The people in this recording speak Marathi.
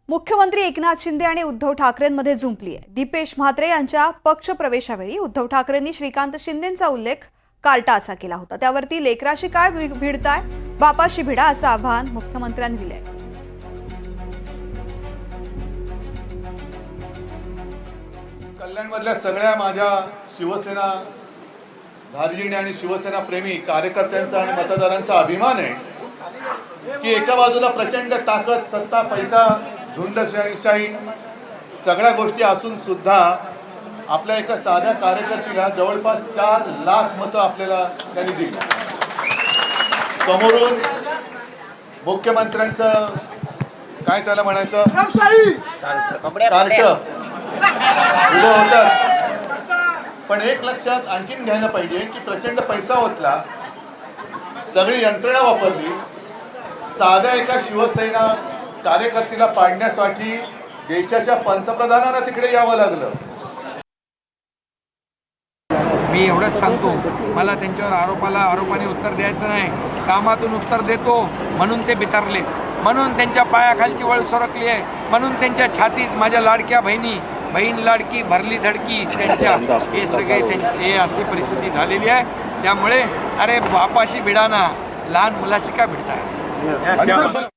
मुख्यमंत्री एकनाथ शिंदे आणि उद्धव ठाकरेंमध्ये जुंपली आहे। दीपेश म्हात्रे यांच्या पक्ष प्रवेशावेळी उद्धव ठाकरेंनी श्रीकांत शिंदेंचा उल्लेख कार्टा असा केला होता। त्यावरती लेकराशी काय भिडताय, बापाशी भिडा असं आव्हान मुख्यमंत्र्यांनी दिलंय। कल्याणमधल्या सगळ्या माझ्या शिवसेना धार्जिणी आणि शिवसेना प्रेमी कार्यकर्त्यांचा आणि मतदारांचा अभिमान आहे की एका बाजूला प्रचंड ताकद, सत्ता, पैसा, झुंडशाही सगळ्या गोष्टी असून सुद्धा आपल्या एका साध्या कार्यकर्त्याला जवळपास 4 लाख मतं आपल्याला त्यांनी दिली। समोरून मुख्यमंत्र्यांचं काय त्याला म्हणायचं कार्ट उभं होतं। पण एक लक्षात आणखीन घ्यायला पाहिजे की प्रचंड पैसा ओतला, सगळी यंत्रणा वापरली, साध्या एका शिवसेना कार्यकर्त्याला पाडण्यासाठी देशाच्या पंतप्रधानांना तिकडे यावं लागलं। मी एवढंच सांगतो, मला त्यांच्यावर आरोपाने उत्तर द्यायचं नाही, कामातून उत्तर देतो म्हणून ते बिथरले, म्हणून त्यांच्या पायाखालची वळ सरकली आहे, म्हणून त्यांच्या छातीत माझ्या लाडक्या बहीण लाडकी भरली धडकी त्यांच्या, हे सगळे हे अशी परिस्थिती झालेली आहे। त्यामुळे अरे बापाशी भिडाना, लहान मुलाशी का भिडताय?